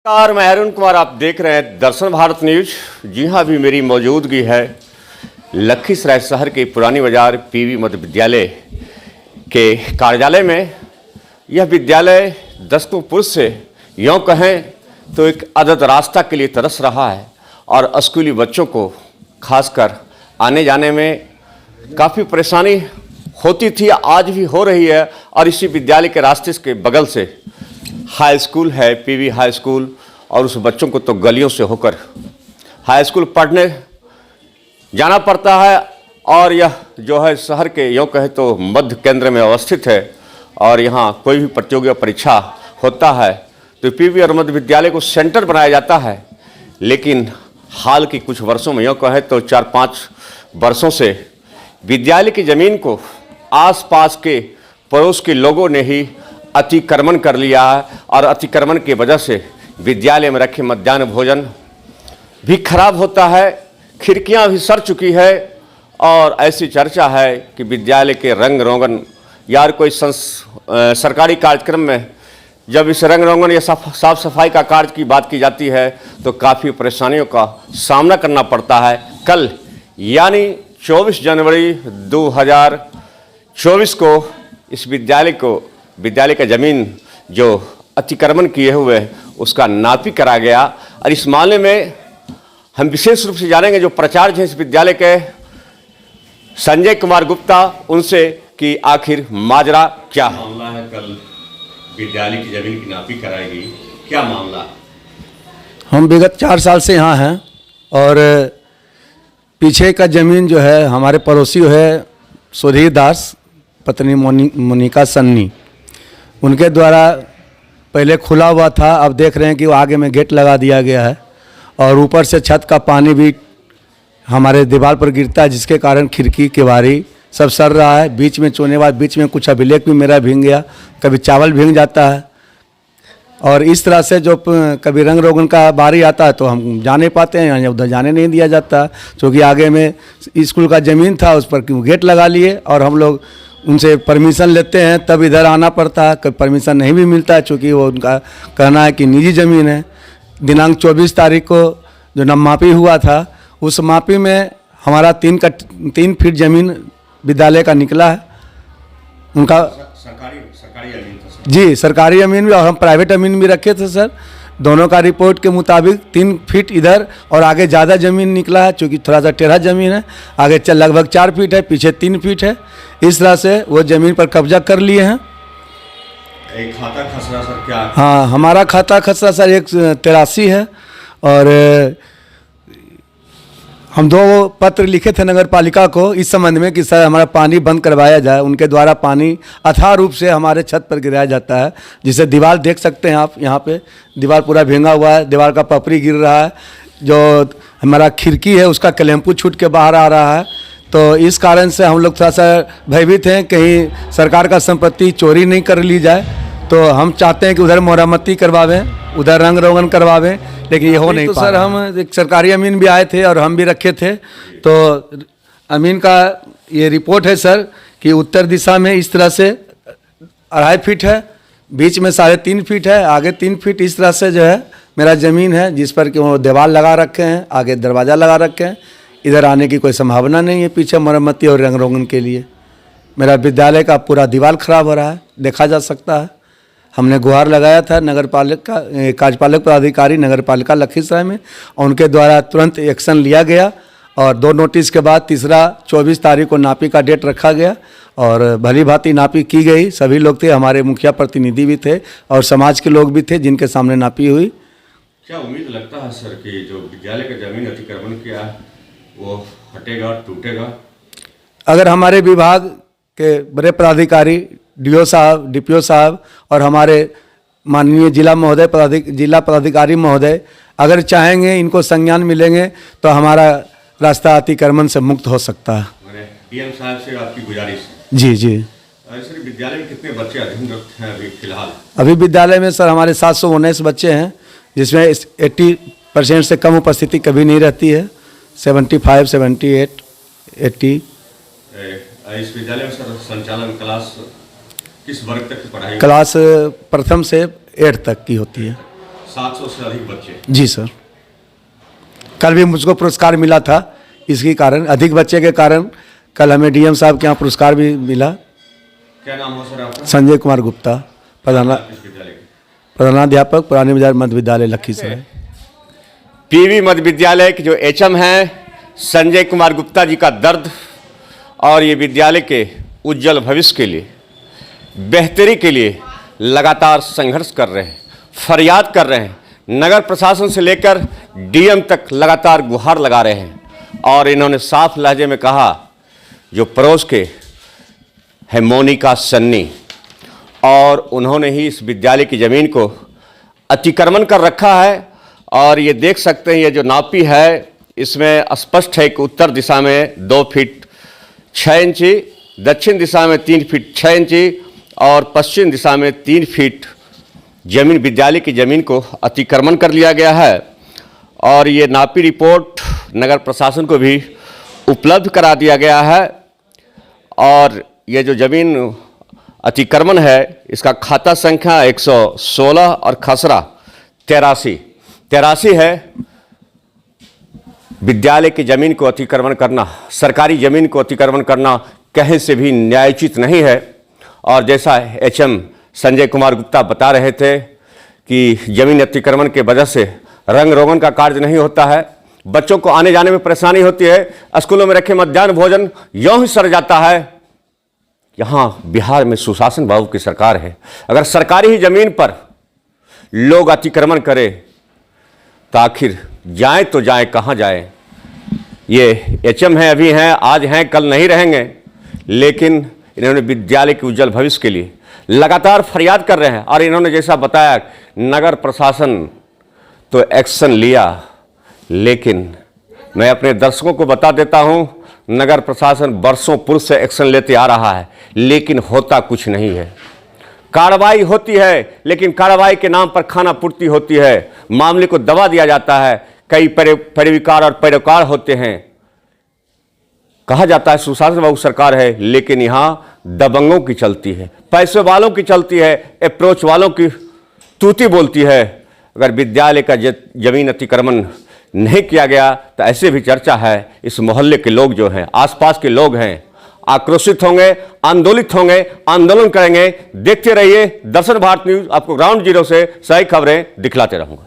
नमस्कार, मैं अरुण कुमार। आप देख रहे हैं दर्शन भारत न्यूज। जी हाँ, अभी मेरी मौजूदगी है लखीसराय शहर के पुरानी बाजार पीवी मध्य विद्यालय के कार्यालय में। यह विद्यालय दशकों पूर्व से यूँ कहें तो एक आदत रास्ता के लिए तरस रहा है और स्कूली बच्चों को खासकर आने जाने में काफ़ी परेशानी होती थी, आज भी हो रही है। और इसी विद्यालय के रास्ते के बगल से हाई स्कूल है, पीवी हाई स्कूल, और उस बच्चों को तो गलियों से होकर हाई स्कूल पढ़ने जाना पड़ता है। और यह जो है शहर के यूँ कहे तो मध्य केंद्र में अवस्थित है और यहाँ कोई भी प्रतियोगी परीक्षा होता है तो पीवी और मध्य विद्यालय को सेंटर बनाया जाता है। लेकिन हाल के कुछ वर्षों में यूँ कहे तो 4-5 वर्षों से विद्यालय की ज़मीन को आसपास के पड़ोस के लोगों ने ही अतिक्रमण कर लिया है और अतिक्रमण की वजह से विद्यालय में रखे मध्याह्न भोजन भी खराब होता है, खिड़कियां भी सड़ चुकी है। और ऐसी चर्चा है कि विद्यालय के रंग रोगन या कोई सरकारी कार्यक्रम में जब इस रंग रोगन या साफ सफाई का कार्य की बात की जाती है तो काफ़ी परेशानियों का सामना करना पड़ता है। कल यानी 24 जनवरी 2024 को इस विद्यालय का ज़मीन जो अतिक्रमण किए हुए उसका नापी करा गया। और इस मामले में हम विशेष रूप से जानेंगे जो प्राचार्य हैं इस विद्यालय के संजय कुमार गुप्ता, उनसे कि आखिर माजरा क्या है। मामला है, कल विद्यालय की ज़मीन की नापी कराई गई, क्या मामला? हम विगत 4 साल से यहाँ हैं और पीछे का ज़मीन जो है हमारे पड़ोसी है सुधीर दास, पत्नी मोनिका सन्नी, उनके द्वारा पहले खुला हुआ था। अब देख रहे हैं कि वो आगे में गेट लगा दिया गया है और ऊपर से छत का पानी भी हमारे दीवार पर गिरता है, जिसके कारण खिड़की केवाड़ी सब सड़ रहा है। बीच में चोने बाद बीच में कुछ अभिलेख भी मेरा भीग गया, कभी चावल भीग जाता है। और इस तरह से जो कभी रंग रोगन का बारी आता है तो हम जा नहीं पाते हैं, उधर जाने नहीं दिया जाता क्योंकि आगे में स्कूल का ज़मीन था, उस पर गेट लगा लिए और हम लोग उनसे परमिशन लेते हैं तब इधर आना पड़ता है। कभी परमिशन नहीं भी मिलता है क्योंकि वो उनका कहना है कि निजी ज़मीन है। दिनांक 24 तारीख को जो नापी हुआ था उस मापी में हमारा 3 फीट ज़मीन विद्यालय का निकला है। उनका सरकारी ज़मीन था जी, सरकारी ज़मीन भी और हम प्राइवेट ज़मीन भी रखे थे सर। दोनों का रिपोर्ट के मुताबिक 3 फीट इधर और आगे ज़्यादा ज़मीन निकला है क्योंकि थोड़ा सा टेढ़ा ज़मीन है। आगे लगभग 4 फीट है, पीछे 3 फीट है। इस तरह से वो ज़मीन पर कब्जा कर लिए हैं। एक खाता खसरा सर क्या? हाँ, हमारा खाता खसरा सर 183 है और हम 2 पत्र लिखे थे नगर पालिका को इस संबंध में कि सर हमारा पानी बंद करवाया जाए। उनके द्वारा पानी अथाह रूप से हमारे छत पर गिराया जाता है, जिसे दीवार देख सकते हैं आप। यहाँ पे दीवार पूरा भींगा हुआ है, दीवार का पपरी गिर रहा है, जो हमारा खिड़की है उसका क्लैंपू छूट के बाहर आ रहा है। तो इस कारण से हम लोग थोड़ा सा भयभीत हैं कहीं सरकार का संपत्ति चोरी नहीं कर ली जाए। तो हम चाहते हैं कि उधर मरम्मती करवावें, उधर रंग रोगन करवावें, लेकिन ये हो नहीं पा रहा। सर हम एक सरकारी अमीन भी आए थे और हम भी रखे थे। तो अमीन का ये रिपोर्ट है सर कि उत्तर दिशा में इस तरह से 2.5 फीट है, बीच में 3.5 फीट है, आगे 3 फीट इस तरह से जो है मेरा ज़मीन है, जिस पर कि वो दीवार लगा रखे हैं, आगे दरवाज़ा लगा रखे हैं। इधर आने की कोई संभावना नहीं है पीछे मरम्मती और रंग रोगन के लिए। मेरा विद्यालय का पूरा दीवार खराब हो रहा है, देखा जा सकता है। हमने गुहार लगाया था नगर पालिका कार्यपालक पदाधिकारी नगर पालिका लखीसराय में, और उनके द्वारा तुरंत एक्शन लिया गया और 2 नोटिस के बाद तीसरा 24 तारीख को नापी का डेट रखा गया और भली भांति नापी की गई। सभी लोग थे, हमारे मुखिया प्रतिनिधि भी थे और समाज के लोग भी थे जिनके सामने नापी हुई। क्या उम्मीद लगता है सर कि जो विद्यालय का ज़मीन अतिक्रमण किया है वो हटेगा, टूटेगा? अगर हमारे विभाग के बड़े पदाधिकारी डीओ साहब, डीपीओ साहब और हमारे माननीय जिला पदाधिकारी महोदय अगर चाहेंगे, इनको संज्ञान मिलेंगे तो हमारा रास्ता अतिक्रमण से मुक्त हो सकता है। पीएम साहब से आपकी गुजारिश है। जी जी। सर विद्यालय में कितने बच्चे अध्ययनरत हैं अभी फिलहाल? अभी विद्यालय में सर हमारे 719 बच्चे हैं, जिसमें 80% से कम उपस्थिति कभी नहीं रहती है। 75, 78, 80। इस विद्यालय में सर संचालन क्लास किस वर्ग तक की पढ़ाई? क्लास प्रथम से 8 तक की होती है। 700 से अधिक बच्चे। जी सर, कल भी मुझको पुरस्कार मिला था इसके कारण, अधिक बच्चे के कारण कल हमें डीएम साहब के यहाँ पुरस्कार भी मिला। क्या नाम हो सर आपका? संजय कुमार गुप्ता, प्रधानाध्यापक पुरानी बाजार मध्य विद्यालय लखीसराय। पीवी मध्य विद्यालय के जो एचएम हैं संजय कुमार गुप्ता जी का दर्द और ये विद्यालय के उज्जवल भविष्य के लिए, बेहतरी के लिए लगातार संघर्ष कर रहे हैं, फरियाद कर रहे हैं। नगर प्रशासन से लेकर डीएम तक लगातार गुहार लगा रहे हैं और इन्होंने साफ लहजे में कहा, जो पड़ोस के है मोनिका सन्नी, और उन्होंने ही इस विद्यालय की ज़मीन को अतिक्रमण कर रखा है। और ये देख सकते हैं, ये जो नापी है इसमें स्पष्ट है कि उत्तर दिशा में 2 फीट 6 इंची, दक्षिण दिशा में 3 फीट 6 इंची और पश्चिम दिशा में 3 फीट जमीन, विद्यालय की ज़मीन को अतिक्रमण कर लिया गया है। और ये नापी रिपोर्ट नगर प्रशासन को भी उपलब्ध करा दिया गया है। और ये जो ज़मीन अतिक्रमण है इसका खाता संख्या 116 और खसरा 83 है। विद्यालय की ज़मीन को अतिक्रमण करना, सरकारी ज़मीन को अतिक्रमण करना कहीं से भी न्यायोचित नहीं है। और जैसा एचएम संजय कुमार गुप्ता बता रहे थे कि ज़मीन अतिक्रमण के वजह से रंग रोगन का कार्य नहीं होता है, बच्चों को आने जाने में परेशानी होती है, स्कूलों में रखे मध्याह्न भोजन यूं ही सड़ जाता है। यहाँ बिहार में सुशासन बाबू की सरकार है। अगर सरकारी ही ज़मीन पर लोग अतिक्रमण करें तो आखिर जाएं तो जाएं कहाँ जाएं। ये एचएम हैं, अभी हैं, आज हैं, कल नहीं रहेंगे, लेकिन इन्होंने विद्यालय के उज्जवल भविष्य के लिए लगातार फरियाद कर रहे हैं। और इन्होंने जैसा बताया, नगर प्रशासन तो एक्शन लिया, लेकिन मैं अपने दर्शकों को बता देता हूं, नगर प्रशासन वर्षों पूर्व से एक्शन लेते आ रहा है, लेकिन होता कुछ नहीं है। कार्रवाई होती है, लेकिन कार्रवाई के नाम पर खाना पूर्ति होती है, मामले को दबा दिया जाता है। कई परिविकार और पैरोकार होते हैं, कहा जाता है सुशासन बाबू सरकार है, लेकिन यहाँ दबंगों की चलती है, पैसे वालों की चलती है, अप्रोच वालों की तूती बोलती है। अगर विद्यालय का जमीन अतिक्रमण नहीं किया गया तो ऐसे भी चर्चा है, इस मोहल्ले के लोग जो हैं, आसपास के लोग हैं, आक्रोशित होंगे, आंदोलित होंगे, आंदोलन करेंगे। देखते रहिए दर्शन भारत न्यूज, आपको ग्राउंड जीरो से सही खबरें दिखलाते रहूंगा।